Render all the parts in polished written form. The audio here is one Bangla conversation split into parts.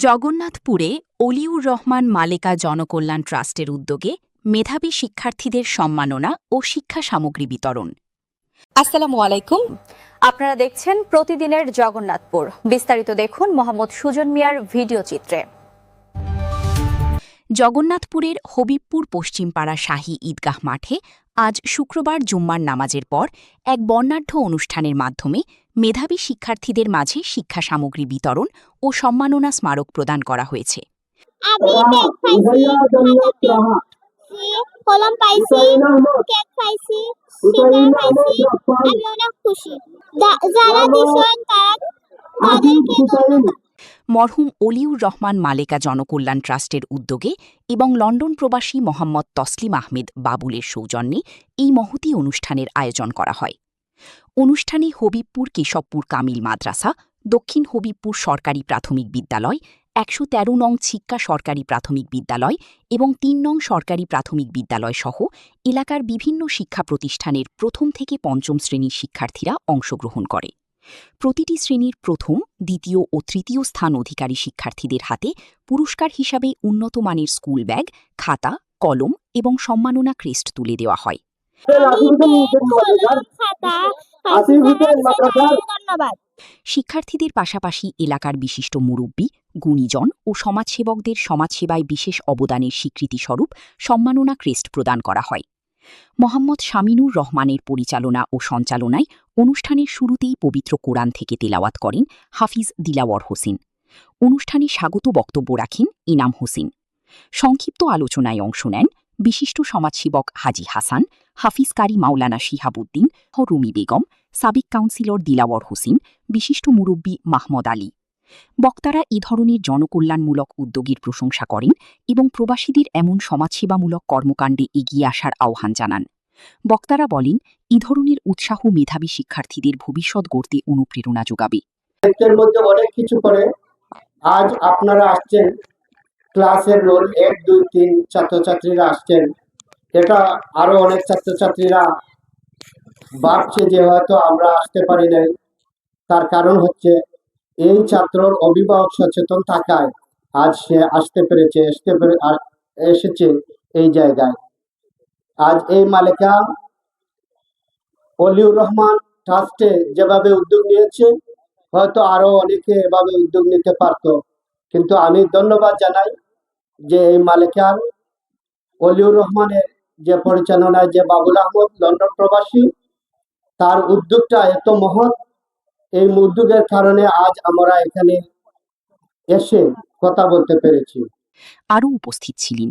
জগন্নাথপুরে অলিউর রহমান মালেকা জনকল্যাণ ট্রাস্টের উদ্যোগে মেধাবী শিক্ষার্থীদের সম্মাননা ও শিক্ষা সামগ্রী বিতরণ। আসসালামু আলাইকুম, আপনারা দেখছেন প্রতিদিনের জগন্নাথপুর। বিস্তারিত দেখুন মোহাম্মদ সুজন মিয়ার ভিডিও চিত্রে। জগন্নাথপুরের হবিবপুর পশ্চিমপাড়া শাহী ঈদগাহ মাঠে আজ শুক্রবার জুম্মার নামাজের পর এক বর্ণাঢ্য অনুষ্ঠানের মাধ্যমে মেধাবী শিক্ষার্থীদের মাঝে শিক্ষা সামগ্রী বিতরণ ও সম্মাননা স্মারক প্রদান করা হয়েছে। কলম পাইছি, কেক পাইছি, পাইছি, আমি অনেক খুশি। যারা দিছেন তাদেরকে ধন্যবাদ। মরহুম অলিউর রহমান মালেকা জনকল্যাণ ট্রাস্টের উদ্যোগে এবং লন্ডন প্রবাসী মোহাম্মদ তসলিম আহমেদ বাবুলের সৌজন্যে এই মহতী অনুষ্ঠানের আয়োজন করা হয়। অনুষ্ঠানে হবিবপুর কেশবপুর কামিল মাদ্রাসা, দক্ষিণ হবিবপুর সরকারি প্রাথমিক বিদ্যালয়, ১১৩ নং ছিক্কা সরকারি প্রাথমিক বিদ্যালয় এবং ৩ নং সরকারি প্রাথমিক বিদ্যালয় সহ এলাকার বিভিন্ন শিক্ষা প্রতিষ্ঠানের প্রথম থেকে পঞ্চম শ্রেণীর শিক্ষার্থীরা অংশগ্রহণ করে। প্রতিটি শ্রেণীর প্রথম, দ্বিতীয় ও তৃতীয় স্থান অধিকারী শিক্ষার্থীদের হাতে পুরস্কার হিসাবে উন্নত মানের স্কুল ব্যাগ, খাতা, কলম এবং সম্মাননা ক্রেস্ট তুলে দেওয়া হয়। শিক্ষার্থীদের পাশাপাশি এলাকার বিশিষ্ট মুরব্বী, গুণীজন ও সমাজসেবকদের সমাজসেবায় বিশেষ অবদানের স্বীকৃতিস্বরূপ সম্মাননা ক্রেস্ট প্রদান করা হয়। মোহাম্মদ শামিনুর রহমানের পরিচালনা ও সঞ্চালনায় অনুষ্ঠানের শুরুতেই পবিত্র কোরআন থেকে তেলাওয়াত করেন হাফিজ দিলাওয়ার হোসেন। অনুষ্ঠানে স্বাগত বক্তব্য রাখেন ইনাম হোসেন। সংক্ষিপ্ত আলোচনায় অংশ নেন বিশিষ্ট সমাজসেবক হাজি হাসান, হাফিজ কারি মাওলানা শিহাবুদ্দিন, রুমি বেগম, সাবেক কাউন্সিলর দিলাওয়ার হোসেন, বিশিষ্ট মুরব্বী মাহমদ আলী। বক্তারা এ ধরনের জনকল্যাণমূলক উদ্যোগের প্রশংসা করেন এবং প্রবাসীদের এমন সমাজসেবামূলক কর্মকাণ্ডে এগিয়ে আসার আহ্বান জানান। বক্তারা বলেন, এ ধরনের উৎসাহ মেধাবী শিক্ষার্থীদের ভবিষ্যৎ গড়তে অনুপ্রেরণা যোগাবে। এর মধ্যে অনেক কিছু করে আজ আপনারা আসছেন, ক্লাসের রোল 1, 2, 3 ছাত্রছাত্রীরা আসছেন। এটা আরো অনেক ছাত্রছাত্রীরা ভাবছে যে হয়তো আমরা আসতে পারি নাই। তার কারণ হচ্ছে এই ছাত্রর অভিভাবক সচেতন থাকায় আজ সে আসতে পেরেছে, এসেছে এই জায়গায়। আজ এই মালেকা অলিউর রহমান ট্রাস্টে যেভাবে উদ্যোগ নিয়েছে, হয়তো আরো অনেকে এভাবে উদ্যোগ নিতে পারত, কিন্তু আমি ধন্যবাদ জানাই যে এই মালেকার অলিউর রহমানের যে পরিচালনায় যে বাবুল আহমদ লন্ডন প্রবাসী, তার উদ্যোগটা এত মহৎ। এই উদ্যোগের কারণে আজ আমরা এখানে এসে কথা বলতে পেরেছি। আরও উপস্থিত ছিলেন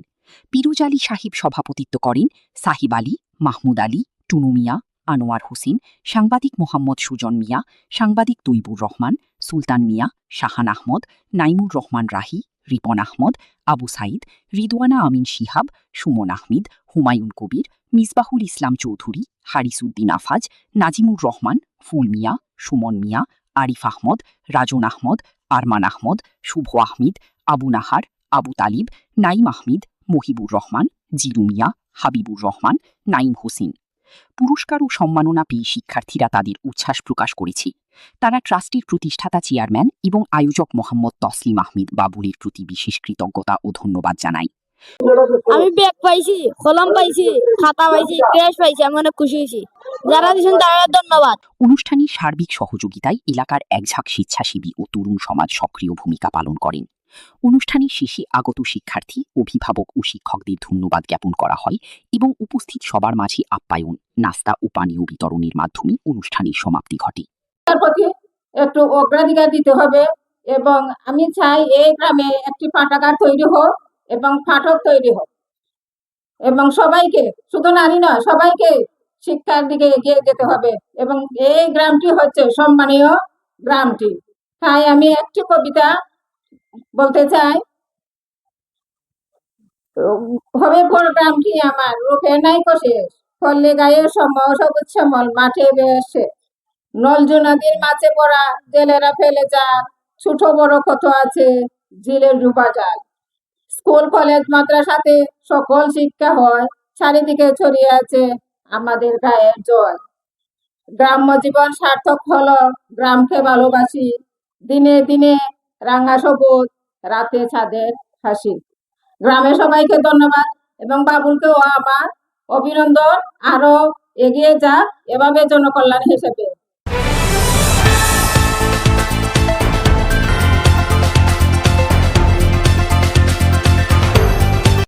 পিরোজ আলী সাহিব, সভাপতিত্ব করেন সাহিব আলী, মাহমুদ আলী, টুনু মিয়া, আনোয়ার হোসেন, সাংবাদিক মোহাম্মদ সুজন মিয়া, সাংবাদিক তৈবুর রহমান, সুলতান মিয়া, শাহান আহমদ, নাইমুর রহমান রাহি, রিপন আহমদ, আবু সাইদ, রিদওয়ানা আমিন শিহাব, সুমন আহমেদ, হুমায়ুন কবির, মিসবাহুল ইসলাম চৌধুরী, হারিসুদ্দিন আফাজ, নাজিমুর রহমান, ফুল মিয়া, সুমন মিয়া, আরিফ আহমদ, রাজন আহমদ, আরমান আহমদ, শুভ আহমেদ, আবু নাহার, আবু তালিব, নাইম আহমেদ, মহিবুর রহমান, জিরু মিয়া, হাবিবুর রহমান, নাইম হোসেন। পুরস্কার ও সম্মাননা পেয়ে শিক্ষার্থীরা তাদের উচ্ছ্বাস প্রকাশ করেছে। তারা ট্রাস্টের প্রতিষ্ঠাতা চেয়ারম্যান এবং আয়োজক মোহাম্মদ তসলিম আহমেদ বাবুলের প্রতি বিশেষ কৃতজ্ঞতা ও ধন্যবাদ জানায়। আমি ব্যাগ পাইছি, কলম পাইছি, খাতা পাইছি, ক্রেস্ট পাইছি, আমি অনেক খুশি হয়েছি। যারা দিয়েছেন তাদের ধন্যবাদ। অনুষ্ঠানের সার্বিক সহযোগিতায় এলাকার একঝাঁক স্বেচ্ছাসেবী ও তরুণ সমাজ সক্রিয় ভূমিকা পালন করেন। অনুষ্ঠানের শেষে আগত শিক্ষার্থী, অভিভাবক ও শিক্ষকদের ধন্যবাদ জ্ঞাপন করা হয় এবং উপস্থিত সবার মাঝে আপ্যায়ন, নাস্তা ও পানীয় বিতরণের মাধ্যমে অনুষ্ঠানের সমাপ্তি ঘটে। তার প্রতি একটু অগ্রাধিকার দিতে হবে এবং আমি চাই এই গ্রামে একটি পাঠাগার তৈরি হোক এবং পাঠক তৈরি হোক এবং সবাইকে, শুধু নারী নয়, সবাইকে শিক্ষার দিকে এগিয়ে যেতে হবে এবং এই গ্রামটি হচ্ছে সম্মানীয় গ্রামটি। তাই আমি একটি কবিতা বলতে চাই। হবে বড় গ্রামটি আমার, রূপে নাই শেষ, ফলে গায়ের সবুজ শ্যামল মাঠে বেসে, নলজু নদীর মাঝে পড়া জেলেরা ফেলে যান, ছোট বড় কত আছে জিলের ডুবা যায়। স্কুল কলেজ মাদ্রাসাতে সকল শিক্ষা হয়, চারিদিকে ছড়িয়ে আছে আমাদের গায়ের জয়। গ্রাম্য জীবন সার্থক হলো গ্রামকে ভালোবাসি, দিনে দিনে রাঙা সবুজ রাতে ছাদের হাসি। গ্রামের সবাইকে ধন্যবাদ এবং বাবুলকেও আমার অভিনন্দন, আরো এগিয়ে যাক এভাবে জনকল্যাণ হিসেবে।